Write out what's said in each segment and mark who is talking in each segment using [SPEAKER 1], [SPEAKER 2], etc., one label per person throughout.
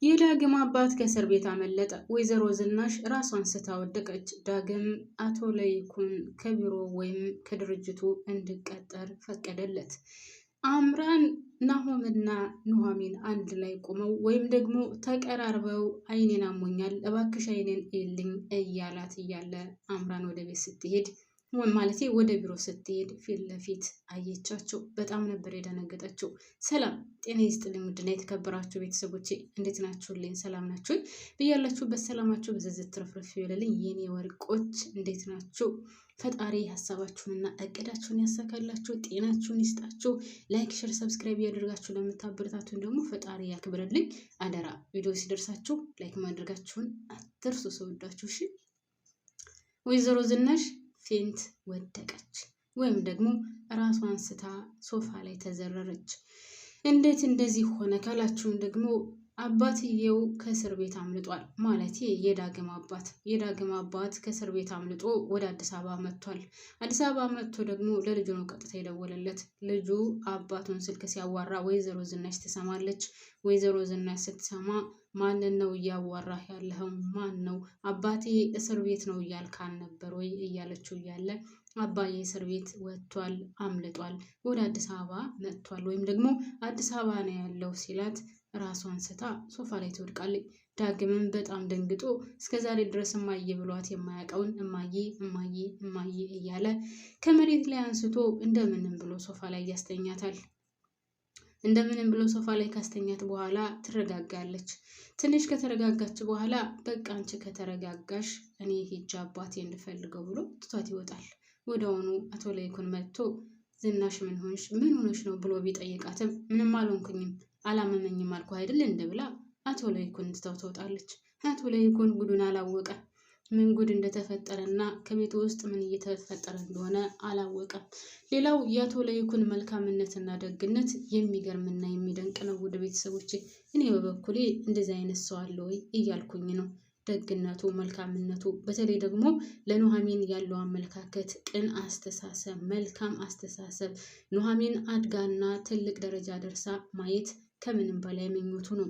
[SPEAKER 1] የዳግም አባት ከእስር ቤት አመለጠ። ወይዘሮ ዝናሽ ራሷን ስታ ወደቀች። ዳግም አቶ ለይኩን ከቢሮ ወይም ከድርጅቱ እንዲቀጠር ፈቀደለት። አምራን ናሆምና ኑሐሚን አንድ ላይ ቆመው ወይም ደግሞ ተቀራርበው አይኔን አሞኛል እባክሽ አይኔን እልኝ እያላት እያለ አምራን ወደ ቤት ስትሄድ ማለቴ ወደ ቢሮ ስትሄድ ፊት ለፊት አየቻቸው። በጣም ነበር የደነገጠችው። ሰላም ጤና ይስጥልኝ ውድና የተከበራችሁ ቤተሰቦቼ እንዴት ናችሁልኝ? ሰላም ናችሁ? ብያላችሁበት ሰላማችሁ በዝዝት ትርፍርፍ ይበልልኝ የኔ ወርቆች እንዴት ናችሁ? ፈጣሪ ሀሳባችሁንና እቅዳችሁን ያሳካላችሁ፣ ጤናችሁን ይስጣችሁ። ላይክ፣ ሼር፣ ሰብስክራይብ ያደርጋችሁ ለምታበረታቱን ደግሞ ፈጣሪ ያክብርልኝ። አደራ ቪዲዮ ሲደርሳችሁ ላይክ ማድረጋችሁን አትርሱ። ሰውዳችሁ እሺ። ወይዘሮ ዝናሽ ፌንት ወደቀች ወይም ደግሞ ራሷን ስታ ሶፋ ላይ ተዘረረች። እንዴት እንደዚህ ሆነ ካላችሁን ደግሞ አባትየው ከእስር ቤት አምልጧል። ማለቴ የዳግም አባት ከእስር ቤት አምልጦ ወደ አዲስ አበባ መጥቷል። አዲስ አበባ መጥቶ ደግሞ ለልጁ ነው ቀጥታ የደወለለት። ልጁ አባቱን ስልክ ሲያዋራ ወይዘሮ ዝናሽ ትሰማለች። ወይዘሮ ዝናሽ ስትሰማ ማንን ነው እያዋራህ ያለኸው? ማን ነው? አባቴ እስር ቤት ነው እያልካን ነበር ወይ እያለችው እያለ አባዬ እስር ቤት ወጥቷል፣ አምልጧል፣ ወደ አዲስ አበባ መጥቷል ወይም ደግሞ አዲስ አበባ ነው ያለው ሲላት ራሷን ስታ ሶፋ ላይ ትወድቃለች። ዳግምም በጣም ደንግጦ እስከዛሬ ድረስ እማዬ ብሏት የማያውቀውን እማዬ እማዬ እማዬ እያለ ከመሬት ላይ አንስቶ እንደምንም ብሎ ሶፋ ላይ ያስተኛታል። እንደምንም ብሎ ሶፋ ላይ ካስተኛት በኋላ ትረጋጋለች። ትንሽ ከተረጋጋች በኋላ በቃ አንቺ ከተረጋጋሽ እኔ ሂጅ አባቴ እንድፈልገው ብሎ ትቷት ይወጣል። ወዲያውኑ አቶ ለይኩን መጥቶ ዝናሽ ምን ሆነሽ ነው ብሎ ቢጠይቃትም ምንም አልሆንኩኝም አላመመኝም አልኩ አይደል እንደ ብላ አቶ ለይኩን ትታው ትወጣለች። አቶ ለይኩን ጉዱን አላወቀ። ምን ጉድ እንደተፈጠረና ከቤት ውስጥ ምን እየተፈጠረ እንደሆነ አላወቀም። ሌላው የአቶ ለይኩን መልካምነትና ደግነት የሚገርምና የሚደንቅ ነው። ወደ ቤተሰቦቼ እኔ በበኩሌ እንደዚህ አይነት ሰው አለ ወይ እያልኩኝ ነው። ደግነቱ፣ መልካምነቱ፣ በተለይ ደግሞ ለኑሐሚን ያለው አመለካከት፣ ቅን አስተሳሰብ፣ መልካም አስተሳሰብ፣ ኑሐሚን አድጋና ትልቅ ደረጃ ደርሳ ማየት ከምንም በላይ ምኞቱ ነው።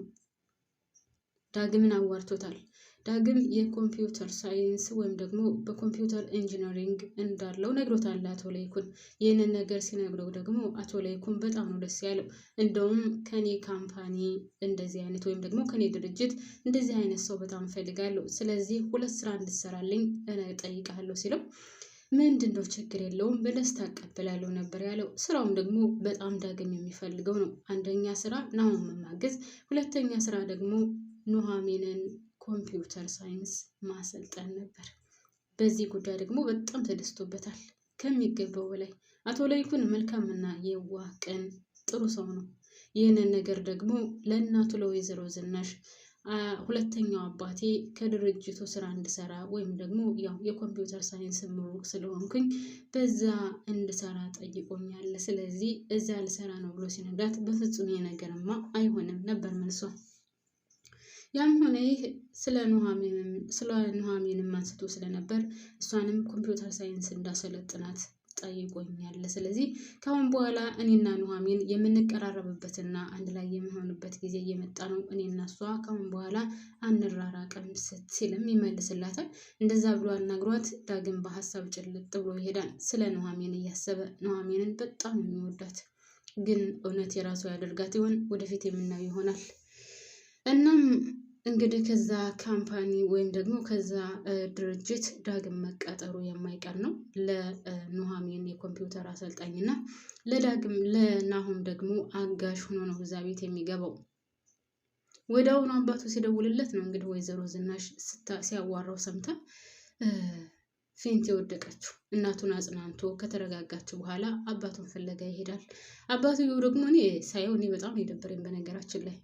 [SPEAKER 1] ዳግምን አዋርቶታል። ዳግም የኮምፒውተር ሳይንስ ወይም ደግሞ በኮምፒውተር ኢንጂነሪንግ እንዳለው ነግሮታል አቶ ለይኩን። ይህንን ነገር ሲነግረው ደግሞ አቶ ለይኩን በጣም ነው ደስ ያለው። እንደውም ከኔ ካምፓኒ እንደዚህ አይነት ወይም ደግሞ ከኔ ድርጅት እንደዚህ አይነት ሰው በጣም እፈልጋለሁ፣ ስለዚህ 2 ስራ እንድትሰራልኝ እጠይቃለሁ ሲለው ምንድነው ችግር የለውም በደስታ እቀበላለሁ ነበር ያለው። ስራውም ደግሞ በጣም ዳግም የሚፈልገው ነው። አንደኛ ስራ ናሆምን ማገዝ፣ ሁለተኛ ስራ ደግሞ ኑሐሚንን ኮምፒውተር ሳይንስ ማሰልጠን ነበር። በዚህ ጉዳይ ደግሞ በጣም ተደስቶበታል ከሚገባው በላይ። አቶ ለይኩን መልካምና የዋህ ቅን ጥሩ ሰው ነው። ይህንን ነገር ደግሞ ለእናቱ ለወይዘሮ ዝናሽ ሁለተኛው አባቴ ከድርጅቱ ስራ እንድሰራ ወይም ደግሞ ያው የኮምፒውተር ሳይንስ ምሩቅ ስለሆንኩኝ በዛ እንድሰራ ጠይቆኛል፣ ስለዚህ እዛ ልሰራ ነው ብሎ ሲነግራት በፍጹም ይሄ ነገርማ አይሆንም ነበር መልሷ። ያም ሆነ ይህ ስለ ኑሐሚንም አንስቶ ስለነበር እሷንም ኮምፒውተር ሳይንስ እንዳሰለጥናት ጠይቆኛል። ስለዚህ ካሁን በኋላ እኔና ኑሐሚን የምንቀራረብበትና አንድ ላይ የሚሆንበት ጊዜ እየመጣ ነው። እኔና እሷ ካሁን በኋላ አንራራቅም ስትልም ይመልስላታል። እንደዛ ብሎ አናግሯት ዳግም በሀሳብ ጭልጥ ብሎ ይሄዳል። ስለ ኑሐሚን እያሰበ ኑሐሚንን በጣም የሚወዳት ግን እውነት የራሱ ያደርጋት ይሆን? ወደፊት የምናየው ይሆናል። እናም እንግዲህ ከዛ ካምፓኒ ወይም ደግሞ ከዛ ድርጅት ዳግም መቀጠሩ የማይቀር ነው። ለኑሐሚን የኮምፒውተር አሰልጣኝና ለናሆም ደግሞ አጋዥ ሆኖ ነው እዛ ቤት የሚገባው። ወዲያውኑ አባቱ ሲደውልለት ነው እንግዲህ ወይዘሮ ዝናሽ ሲያዋራው ሰምታ ፌንት የወደቀችው። እናቱን አጽናንቶ ከተረጋጋችው በኋላ አባቱን ፍለጋ ይሄዳል። አባትየው ደግሞ እኔ ሳየው በጣም የደበረኝ በነገራችን ላይ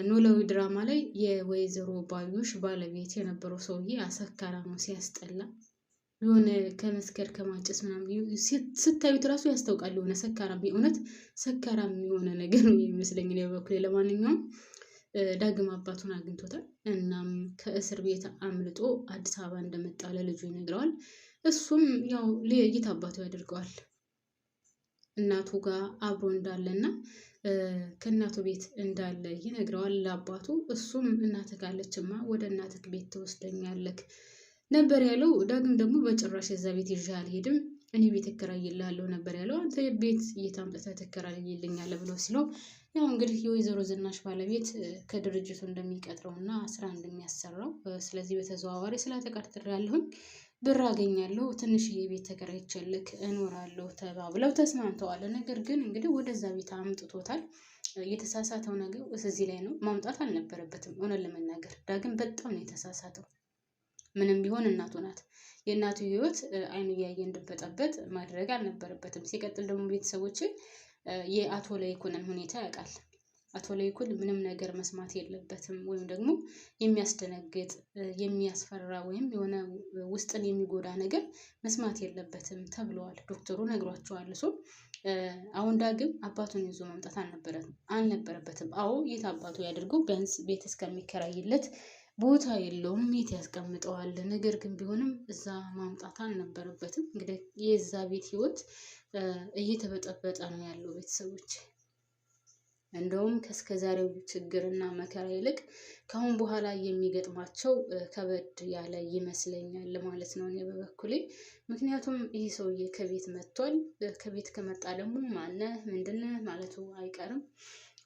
[SPEAKER 1] ኖላዊ ድራማ ላይ የወይዘሮ ባዩሽ ባለቤት የነበረው ሰውዬ አሰካራ ነው፣ ሲያስጠላ የሆነ ከመስከር ከማጨስ ምናምን ስታዩት ራሱ ያስታውቃል። የሆነ ሰካራም የእውነት ሰካራም የሆነ ነገር ነው የሚመስለኝ ነው በኩሌ። ለማንኛውም ዳግም አባቱን አግኝቶታል። እናም ከእስር ቤት አምልጦ አዲስ አበባ እንደመጣ ለልጁ ይነግረዋል። እሱም ያው ለየት አባቱ ያደርገዋል። እናቱ ጋር አብሮ እንዳለና ከእናቱ ቤት እንዳለ ይነግረዋል ለአባቱ። እሱም እናትህ ካለችማ ወደ እናትህ ቤት ትወስደኛለህ ነበር ያለው። ዳግም ደግሞ በጭራሽ እዛ ቤት ይዤ አልሄድም፣ እኔ ቤት እከራይልሃለሁ ነበር ያለው። አንተ ቤት የት አምጥተህ ትከራይልኛለህ ብሎ ሲለው ያው እንግዲህ የወይዘሮ ዝናሽ ባለቤት ከድርጅቱ እንደሚቀጥረውና ስራ እንደሚያሰራው ስለዚህ በተዘዋዋሪ ስለተቀጥሬያለሁኝ ብር አገኛለሁ፣ ትንሽዬ ቤት ተከራይቼልህ እኖራለሁ ተባብለው ተስማምተዋል። ነገር ግን እንግዲህ ወደዛ ቤት አምጥቶታል። የተሳሳተው ነገር እዚህ ላይ ነው። ማምጣት አልነበረበትም። እውነት ለመናገር ዳግም በጣም ነው የተሳሳተው። ምንም ቢሆን እናቱ ናት። የእናቱ ህይወት አይኑ እያየ እንድበጠበጥ ማድረግ አልነበረበትም። ሲቀጥል ደግሞ ቤተሰቦች የአቶ ለይኩንን ሁኔታ ያውቃል። አቶ ለይኩን ምንም ነገር መስማት የለበትም፣ ወይም ደግሞ የሚያስደነግጥ የሚያስፈራ ወይም የሆነ ውስጥን የሚጎዳ ነገር መስማት የለበትም ተብለዋል። ዶክተሩ ነግሯቸዋል። አሁን ዳግም አባቱን ይዞ መምጣት አልነበረበትም። አዎ የት አባቱ ያድርገው? ቢያንስ ቤት እስከሚከራይለት ቦታ የለውም፣ የት ያስቀምጠዋል? ነገር ግን ቢሆንም እዛ ማምጣት አልነበረበትም። እንግዲህ የዛ ቤት ህይወት እየተበጠበጠ ነው ያለው ቤተሰቦች። እንደውም ከእስከ ዛሬው ችግርና መከራ ይልቅ ከአሁን በኋላ የሚገጥማቸው ከበድ ያለ ይመስለኛል ማለት ነው እኔ በበኩሌ። ምክንያቱም ይህ ሰውዬ ከቤት መጥቷል። ከቤት ከመጣ ደግሞ ማነህ ምንድነህ ማለቱ አይቀርም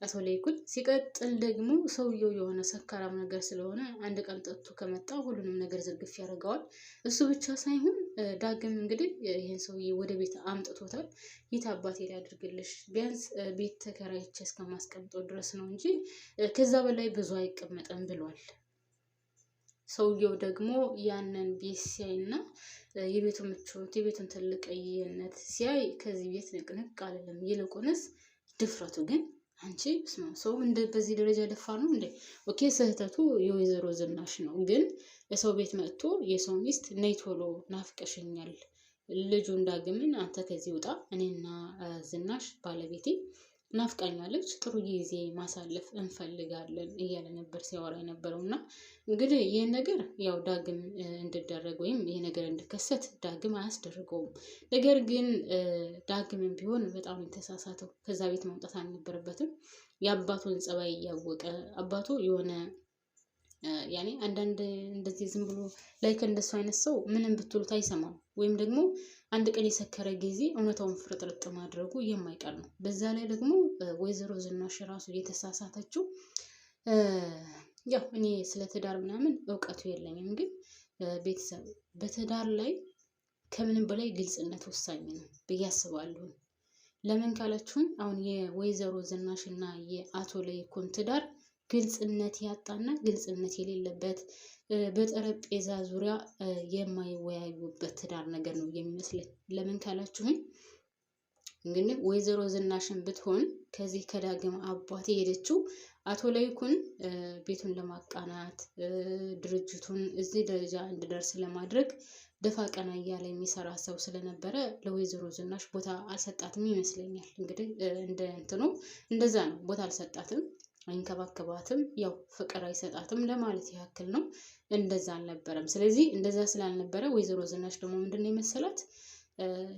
[SPEAKER 1] አቶ ለይኩን። ሲቀጥል ደግሞ ሰውየው የሆነ ሰካራም ነገር ስለሆነ አንድ ቀን ጠጥቶ ከመጣ ሁሉንም ነገር ዝርግፍ ያደርገዋል። እሱ ብቻ ሳይሆን ዳግም እንግዲህ ይህን ሰውዬ ወደ ቤት አምጥቶታል። የት አባቴ ሊያደርግልሽ? ቢያንስ ቤት ተከራይቼ እስከማስቀምጠው ድረስ ነው እንጂ ከዛ በላይ ብዙ አይቀመጥም ብሏል። ሰውየው ደግሞ ያንን ቤት ሲያይና የቤቱ ምቾት የቤቱን ትልቅነት ሲያይ ከዚህ ቤት ንቅንቅ አልልም። ይልቁንስ ድፍረቱ ግን አንቺ ሰው በዚህ ደረጃ ደፋር ነው እንዴ? ኦኬ ስህተቱ የወይዘሮ ዝናሽ ነው፣ ግን የሰው ቤት መጥቶ የሰው ሚስት ነይ ቶሎ ናፍቀሽኛል፣ ልጁ ዳግምን አንተ ከዚህ ውጣ፣ እኔና ዝናሽ ባለቤቴ ናፍቃኛለች፣ ጥሩ ጊዜ ማሳለፍ እንፈልጋለን እያለ ነበር ሲያወራ የነበረው። እና እንግዲህ ይህን ነገር ያው ዳግም እንዲደረግ ወይም ይሄ ነገር እንዲከሰት ዳግም አያስደርገውም። ነገር ግን ዳግምም ቢሆን በጣም የተሳሳተው ከዛ ቤት መውጣት አልነበረበትም። የአባቱን ጸባይ እያወቀ አባቱ የሆነ ያኔ አንዳንድ እንደዚህ ዝም ብሎ ላይክ እንደሱ አይነት ሰው ምንም ብትሉት አይሰማም፣ ወይም ደግሞ አንድ ቀን የሰከረ ጊዜ እውነታውን ፍርጥርጥ ማድረጉ የማይቀር ነው። በዛ ላይ ደግሞ ወይዘሮ ዝናሽ ራሱ የተሳሳተችው ያው እኔ ስለ ትዳር ምናምን እውቀቱ የለኝም፣ ግን ቤተሰብ በትዳር ላይ ከምንም በላይ ግልጽነት ወሳኝ ነው ብዬ አስባለሁ። ለምን ካላችሁን አሁን የወይዘሮ ዝናሽ እና የአቶ ለይኩን ትዳር ግልጽነት ያጣና ግልጽነት የሌለበት በጠረጴዛ ዙሪያ የማይወያዩበት ትዳር ነገር ነው የሚመስለኝ። ለምን ካላችሁኝ እንግዲህ ወይዘሮ ዝናሽን ብትሆን ከዚህ ከዳግም አባት የሄደችው አቶ ለይኩን ቤቱን ለማቃናት ድርጅቱን እዚህ ደረጃ እንዲደርስ ለማድረግ ደፋ ቀና እያለ የሚሰራ ሰው ስለነበረ ለወይዘሮ ዝናሽ ቦታ አልሰጣትም ይመስለኛል። እንግዲህ እንደ እንትኑ እንደዛ ነው፣ ቦታ አልሰጣትም፣ አይንከባከባትም፣ ያው ፍቅር አይሰጣትም ለማለት ያክል ነው። እንደዛ አልነበረም። ስለዚህ እንደዛ ስላልነበረ ወይዘሮ ዝናሽ ደግሞ ምንድነው የመሰላት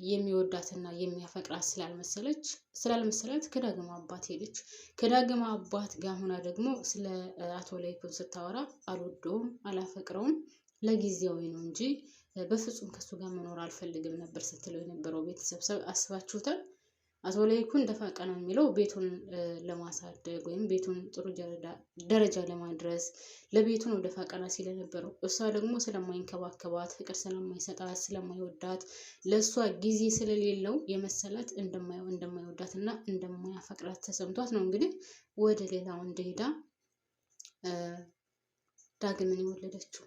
[SPEAKER 1] የሚወዳትና የሚያፈቅራት ስላልመሰላት ከዳግም አባት ሄደች። ከዳግም አባት ጋር ሆና ደግሞ ስለ አቶ ለይኩን ስታወራ አልወደውም፣ አላፈቅረውም፣ ለጊዜያዊ ነው እንጂ በፍጹም ከሱ ጋር መኖር አልፈልግም ነበር ስትለው የነበረው ቤተሰብ አስባችሁታል? አቶ ለይኩን ደፋ ቀና የሚለው ቤቱን ለማሳደግ ወይም ቤቱን ጥሩ ደረጃ ለማድረስ ለቤቱ ነው ደፋ ቀና ሲል የነበረው። እሷ ደግሞ ስለማይንከባከባት፣ ፍቅር ስለማይሰጣት፣ ስለማይወዳት፣ ለእሷ ጊዜ ስለሌለው የመሰላት እንደማይወዳት እና እንደማያፈቅራት ተሰምቷት ነው እንግዲህ ወደ ሌላ ወንድ ሄዳ ዳግምን የወለደችው።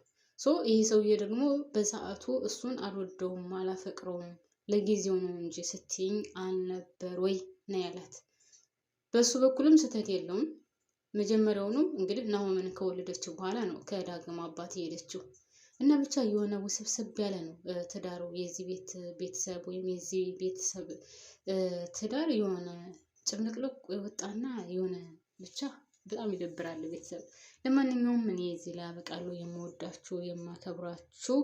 [SPEAKER 1] ይህ ሰውዬ ደግሞ በሰዓቱ እሱን አልወደውም፣ አላፈቅረውም ለጊዜው ነው እንጂ ስትይኝ አልነበር ወይ ነው ያላት። በሱ በኩልም ስህተት የለውም። መጀመሪያውንም እንግዲህ ናሆምን ከወለደችው በኋላ ነው ከዳግም አባት የሄደችው እና ብቻ የሆነ ውስብስብ ያለ ነው ትዳሩ። የዚህ ቤተሰብ ወይም የዚህ ቤተሰብ ትዳር የሆነ ጭምልቅልቅ የወጣና የሆነ ብቻ በጣም ይደብራል ቤተሰብ። ለማንኛውም እኔ እዚህ ላይ አበቃለሁ። የምወዳችሁ የማከብራችሁ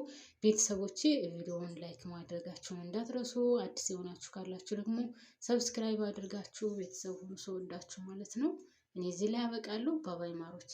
[SPEAKER 1] ቤተሰቦቼ ቪዲዮውን ላይክ ማድረጋችሁን እንዳትረሱ። አዲስ የሆናችሁ ካላችሁ ደግሞ ሰብስክራይብ አድርጋችሁ ቤተሰብ ሁኑ። ሰወዳችሁ ማለት ነው። እኔ እዚህ ላይ አበቃለሁ። ባባይ ማሮቼ